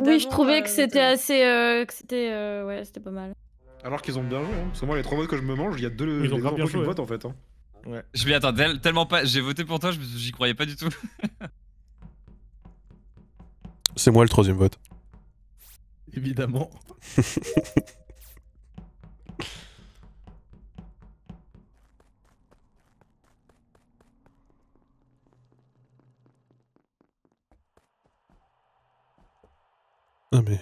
Oui, je trouvais que c'était assez... ouais, c'était pas mal. Alors qu'ils ont bien joué, hein. Parce que moi, les 3 votes que je me mange, il y a 2 Ils ont grave bien joué, vote en fait. Hein. Ouais. Je m'y attendais tellement pas. J'ai voté pour toi, j'y croyais pas du tout. C'est moi le 3ème vote. Évidemment. Ah mais...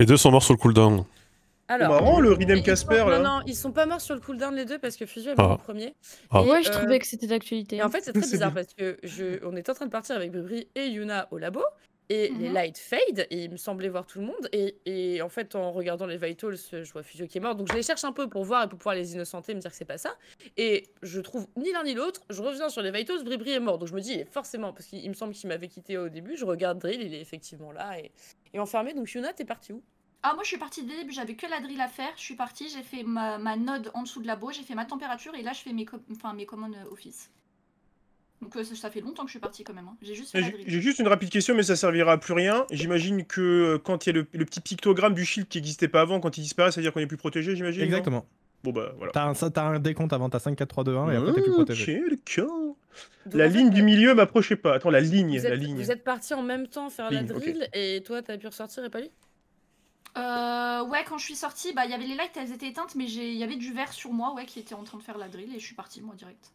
Les deux sont morts sur le cooldown. Alors, marrant le Ridem Casper là. Non, ils sont pas morts sur le cooldown les deux parce que Fusio est mort en premier. Ouais, je trouvais que c'était d'actualité. Et en fait, c'est très bizarre parce que on était en train de partir avec Bribri et Yuna au labo. Et les lights fade, et il me semblait voir tout le monde. Et en fait, en regardant les vitals, je vois Fusio qui est mort. Donc je les cherche un peu pour voir et pour pouvoir les innocenter et me dire que c'est pas ça. Et je trouve ni l'un ni l'autre. Je reviens sur les vitals, Bribri est mort. Donc je me dis, il est forcément, parce qu'il me semble qu'il m'avait quitté au début. Je regarde Drill, il est effectivement là et enfermé. Donc Yuna, t'es parti où? Ah, moi je suis partie dès le début, j'avais que la drill à faire. Je suis partie, j'ai fait ma node en dessous de labo, j'ai fait ma température et là je fais mes common office. Donc ça fait longtemps que je suis partie quand même. Hein. J'ai juste fait la drill. J'ai juste une rapide question, mais ça servira à plus rien. J'imagine que quand il y a le petit pictogramme du shield qui n'existait pas avant, quand il disparaît, ça veut dire qu'on est plus protégé, j'imagine. Exactement. Bon bah voilà. T'as un décompte avant, t'as 5, 4, 3, 2, 1 et après t'es plus protégé. Ok, d'accord. La ligne du milieu m'approchez pas. Attends, la ligne. Vous êtes partis en même temps faire la drill et toi t'as pu ressortir et pas lui? Ouais, quand je suis sortie, bah il y avait les lights, elles étaient éteintes, mais il y avait du verre sur moi, ouais, qui était en train de faire la drill et je suis partie moi direct.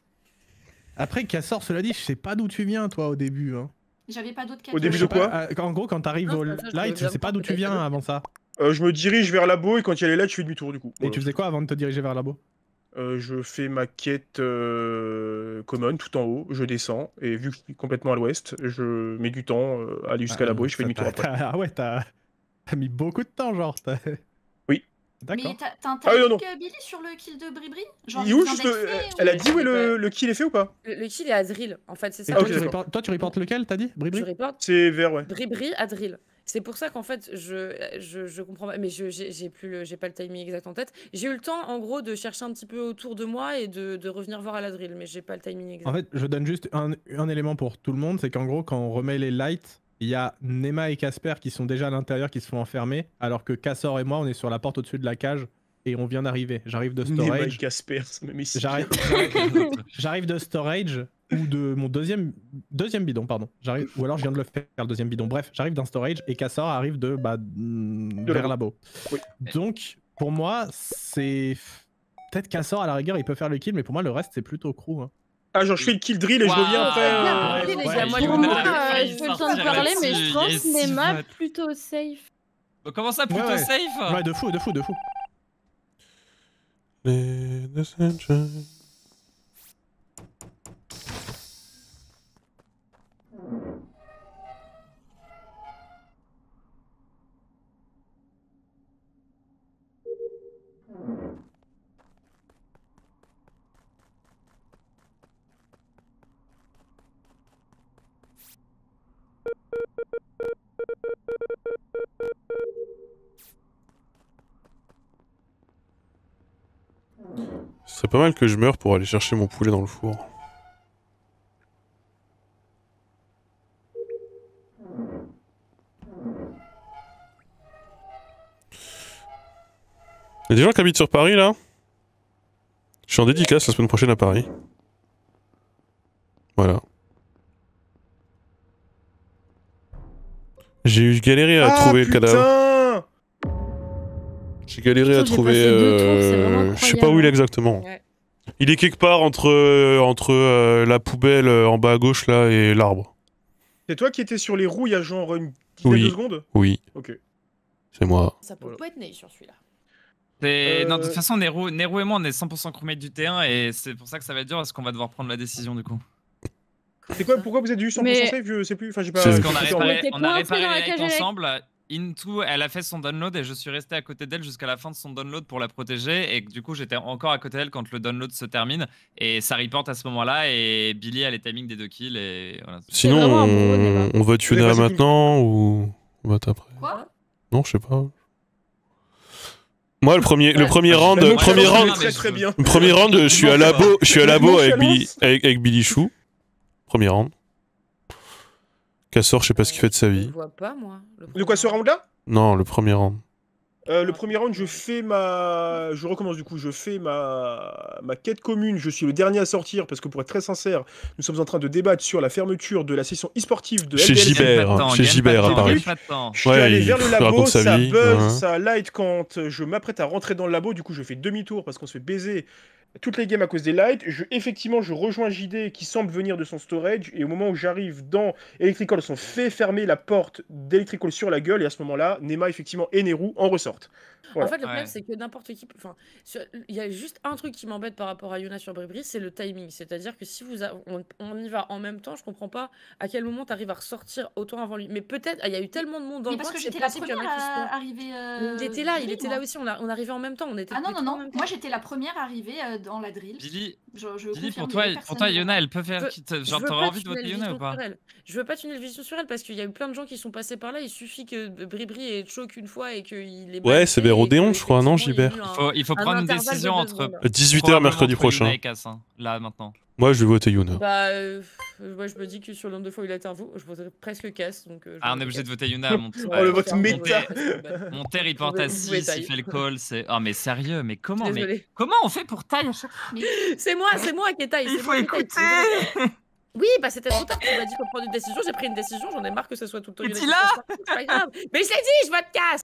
Après, Cassor, cela dit, je sais pas d'où tu viens toi au début. Hein. J'avais pas d'autres Au début de quoi? En gros, quand t'arrives au light, je sais pas d'où tu viens avant ça. Je me dirige vers labo et quand il y a les lights, je fais demi-tour du coup. Et tu faisais quoi avant de te diriger vers labo? Je fais ma quête common tout en haut, je descends, et vu que je suis complètement à l'ouest, je mets du temps à aller jusqu'à labo et je fais demi-tour après. Ah ouais, t'as mis beaucoup de temps, genre. Oui. D'accord. Mais t'as un timing, Billy, sur le kill de Bribri? Genre, elle a dit où le kill est fait ou pas? Le kill est à drill, en fait, c'est ça. Toi, tu reportes lequel, t'as dit? Bribri? Je reporte. C'est vert, ouais. Bribri à drill. C'est pour ça qu'en fait, je comprends pas, mais j'ai pas le timing exact en tête. J'ai eu le temps, en gros, de chercher un petit peu autour de moi et de revenir voir à la drill, mais j'ai pas le timing exact. En fait, je donne juste un élément pour tout le monde, c'est qu'en gros, quand on remet les lights, il y a Nema et Casper qui sont déjà à l'intérieur, qui se font enfermer, alors que Cassor et moi, on est sur la porte au-dessus de la cage et on vient d'arriver. J'arrive de storage. Nema et Casper, ça me met si J'arrive de storage ou de mon deuxième bidon, pardon. Ou alors je viens de le faire, le deuxième bidon. Bref, j'arrive d'un storage et Cassor arrive vers labo. Oui. Donc, pour moi, c'est... Peut-être Cassor, à la rigueur, il peut faire le kill, mais pour moi, le reste, c'est plutôt crew. Hein. Ah, genre je fais le kill drill et je reviens après. Pour moi, je veux le temps de parler, mais je pense Nema plutôt safe. Comment ça, plutôt safe? Ouais, de fou. Ce serait pas mal que je meure pour aller chercher mon poulet dans le four. Y'a des gens qui habitent sur Paris là? Je suis en dédicace la semaine prochaine à Paris. Voilà. J'ai galéré à trouver le cadavre. J'ai galéré à trouver... je sais pas où il est exactement. Ouais. Il est quelque part entre la poubelle en bas à gauche là et l'arbre. C'est toi qui étais sur les roues il y a genre une dizaine de secondes? Oui. Ok. C'est moi. Ça peut pas être né sur celui-là. Non, de toute façon, Nero et moi, on est 100% crewmate du T1 et c'est pour ça que ça va être dur parce qu'on va devoir prendre la décision du coup. C'est quoi? Pourquoi vous êtes du 100% safe? Je sais plus. Enfin, j'ai pas. Parce qu'on a réparé les lights ensemble Into, elle a fait son download et je suis resté à côté d'elle jusqu'à la fin de son download pour la protéger. Et du coup, j'étais encore à côté d'elle quand le download se termine. Et ça reporte à ce moment-là. Et Billy a les timings des 2 kills. Et voilà. Sinon, on vote Yuna maintenant ou on vote après? Quoi? Non, je sais pas. Moi, le premier round, je suis à labo avec Billy Chou. Premier round. Cassor, je sais pas ce qu'il fait de sa vie. Je vois pas, moi. De quoi, ce round-là? Non, le premier round. Le premier round, je recommence du coup, je fais ma quête commune, je suis le dernier à sortir, parce que pour être très sincère, nous sommes en train de débattre sur la fermeture de la session e-sportive de Chez Gibert à Paris. Je suis allé vers le labo, ça buzz, ça light quand je m'apprête à rentrer dans le labo, du coup je fais demi-tour parce qu'on se fait baiser toutes les games à cause des lights. Effectivement, je rejoins JD qui semble venir de son storage, et au moment où j'arrive dans Electrical, ils ont fait fermer la porte d'Electrical sur la gueule, et à ce moment-là, Nema effectivement et Neru en ressortent. Voilà. En fait, le problème, c'est que n'importe qui. Enfin, il y a juste un truc qui m'embête par rapport à Yuna sur Bribri, c'est le timing. C'est-à-dire que si on y va en même temps, je comprends pas à quel moment tu arrives à ressortir autant avant lui. Mais peut-être, il y a eu tellement de monde dans le parce coin que j'étais la première arrivée. Il était là aussi, on arrivait en même temps. On était non. Moi, j'étais la première arrivée dans la drill. Billy, Billy pour toi, Yuna, elle peut faire. Genre, t'aurais envie de voter Yuna ou pas? Je veux pas tunnel vision sur elle parce qu'il y a eu plein de gens qui sont passés par là. Il suffit que Bribri ait choke une fois et qu'il ait. Ouais, c'est vers Odéon, je crois, non, Gibert? Il faut prendre une décision entre. 18h mercredi prochain. Là, maintenant. Moi, je vais voter Yuna. Moi, je me dis que sur le nombre de fois où il a été un je voterais presque Cass. On est obligé de voter Yuna. Le vote méta. Mon terre, il porte à 6, il fait le call. Oh, mais sérieux, mais comment on fait pour taille à chaque fois? C'est moi qui est taille. Il faut écouter. Oui, c'était trop tard. Tu m'as dit qu'on prend une décision. J'ai pris une décision. J'en ai marre que ce soit tout le temps. Mais là, c'est pas grave. Mais je l'ai dit, je vote Cass.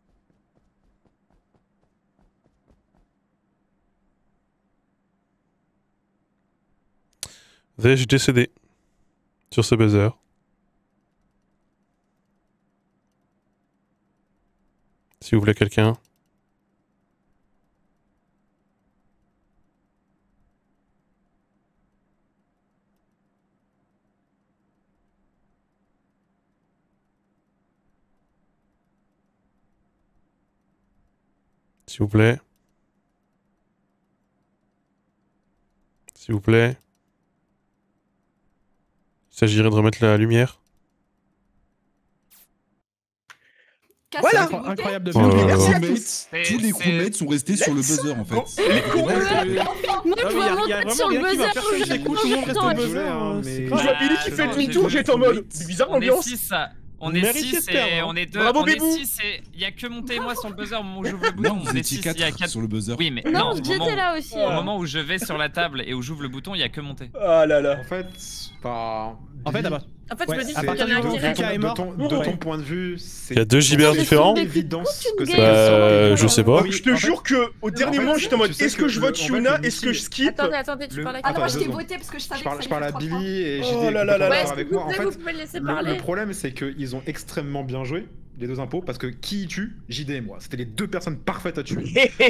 Vais-je décéder sur ce buzzer? Si vous voulez quelqu'un. S'il vous plaît. S'il vous plaît. Il s'agirait de remettre la lumière. Voilà, incroyable de tous les crewmates sont restés sur le buzzer en fait. Moi je vois monter sur le buzzer. Je vois Billy qui fait demi-tour, j'étais en mode bizarre l'ambiance. On est 6 et on est 2. Bravo, on est 6 et il y a que monté et moi sur le buzzer au moment où j'ouvre le bouton. Non, vous étiez 4 sur le buzzer. Oui, mais non, j'étais là aussi. Au moment où je vais sur la table et où j'ouvre le bouton, il y a que monté. Ah là là. En fait, je me dis à partir de ton point de vue, il y a 2 Gibert différents. Je sais pas. Je te jure que au dernier moment, j'étais en mode est-ce que je vote Yuna, est-ce que je skip? Attendez, tu parles à qui? Moi, je t'ai voté parce que je savais que ça allait Je parle à Billy et j'ai avec moi. En fait, le problème, c'est qu'ils ont extrêmement bien joué. Les 2 impôts, parce que qui tue? JD et moi. C'était les 2 personnes parfaites à tuer.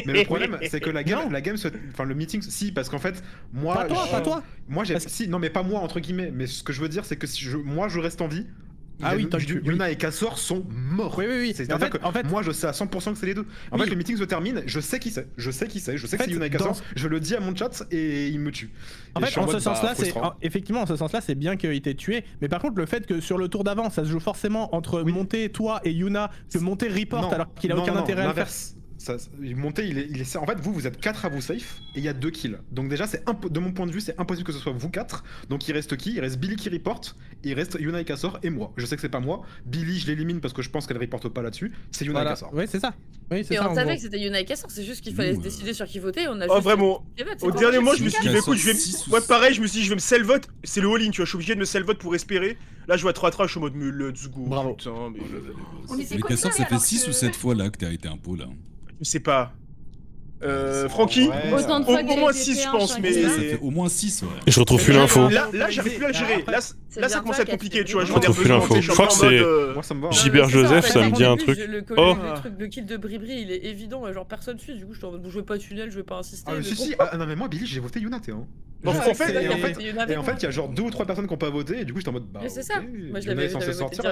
Mais le problème, c'est que la game le meeting, si, parce qu'en fait, moi. Pas toi. Moi, si, non, mais pas moi, entre guillemets. Mais ce que je veux dire, c'est que si moi, je reste en vie. Yuna et Cassor sont morts. Oui. C'est-à-dire que moi, je sais à 100% que c'est les 2. En fait, le meeting se termine, je sais qui c'est. Je sais que c'est Yuna et Cassor. Je le dis à mon chat et il me tue. En fait, en ce sens-là, effectivement, en ce sens-là, c'est bien qu'il t'ait tué. Mais par contre, le fait que sur le tour d'avant, ça se joue forcément entre Monté, toi et Yuna, que Monté report alors qu'il a aucun intérêt à le faire. Monté, il est en fait, vous êtes 4 à vous safe et il y a 2 kills. Donc déjà, de mon point de vue, c'est impossible que ce soit vous 4. Donc il reste qui? Il reste Billy qui reporte, il reste Yuna et Cassor et moi. Je sais que c'est pas moi. Billy, je l'élimine parce que je pense qu'elle reporte pas là-dessus. C'est Yuna et Cassor. Oui, c'est ça. Et on savait que c'était Yuna et Cassor, c'est juste qu'il fallait décider sur qui voter. Vraiment. Au dernier moment, je me suis dit, écoute, ouais, pareil, je me suis dit, je vais me sell vote. C'est le all-in, tu vois, je suis obligé de me sell vote pour espérer. Là, je vois 3-3, je suis en mode, let's go. Bravo. Mais Cassor, ça fait 6 ou 7 fois là que t'as été impôt là. Je sais pas. Francky, au moins 6 je pense, mais... Ça fait au moins 6, ouais. Et je retrouve plus l'info. Là j'arrive plus à le gérer, là ça commence à être compliqué, tu vois. Je retrouve plus l'info. Je crois que c'est Gibert Joseph, ça me dit un truc. Le truc de kill de Bribri, il est évident, genre personne suit, du coup je vais pas tunnel, je vais pas insister. Si, non mais moi Billy, j'ai voté Yuna, t'es En fait, il y a genre 2 ou 3 personnes qui ont pas voté et du coup j'étais en mode bah. C'est ça. Moi je Yuna est l'avais censé sortir.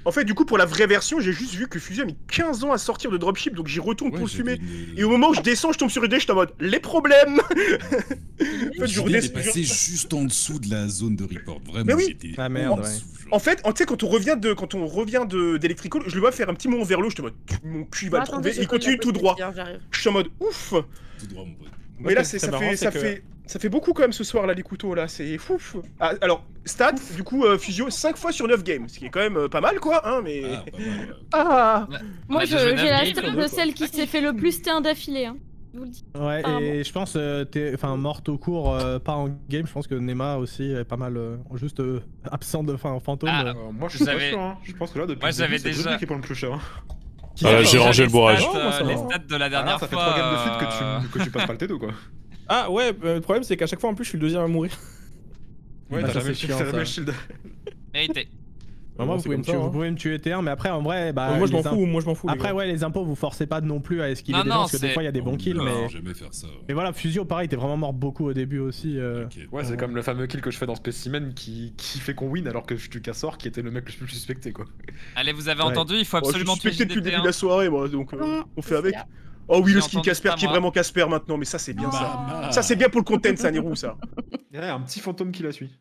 En fait, du coup, pour la vraie version, j'ai juste vu que Fusio a mis 15 ans à sortir de dropship, donc j'y retourne pour le fumer. Et au moment où je descends, je tombe sur UD, j'étais en mode les problèmes. En fait, je redescends. Passé juste en dessous de la zone de report. Vraiment. Mais oui. Ah merde. En fait, tu sais, quand on revient d'Electrical, je le vois faire un petit moment vers l'eau, j'étais en mode mon cul va le trouver. Il continue tout droit. Je suis en mode ouf. Tout droit, mon pote. Mais là, ça fait beaucoup quand même ce soir là, les couteaux là, c'est fou. Ah, alors, stat, du coup, Fusio, 5 fois sur 9 games, ce qui est quand même pas mal quoi, hein, mais. Ah, pas mal, Moi, j'ai la stat de celle qui s'est fait le plus T1 d'affilée. Hein. Je vous le dis. Ouais, et je pense, morte au cours, pas en game, je pense que Nema aussi est pas mal, juste absent de fantôme. Moi, je suis pas sûr, hein. Je pense que là, depuis le début, c'est Brebis qui prend le plus cher. J'ai rangé le bourrage. Les stats de la dernière fois. Ça fait 3 games de suite que tu passes pas le T2 quoi. Ah ouais, le problème c'est qu'à chaque fois en plus je suis le deuxième à mourir. Ouais, t'as jamais le shield. Mérité. Moi, vous pouvez me tuer T1, mais après en vrai, bah. Moi je m'en fous. Après, ouais, les impôts vous forcez pas non plus à esquiver des gens parce que des fois il y a des bons kills. Non, jamais faire ça. Mais voilà, Fusio, pareil, t'es vraiment mort beaucoup au début aussi. Ouais, c'est comme le fameux kill que je fais dans Specimen qui fait qu'on win alors que je tue Cassor qui était le mec le plus suspecté quoi. Allez, vous avez entendu, il faut absolument tuer JDT depuis le début de la soirée, moi, donc on fait avec. Oh oui, le skin Casper qui est vraiment Casper maintenant, mais ça c'est bien ça. Ça c'est bien pour le content, ça, Nero, ça. Il y a un petit fantôme qui la suit.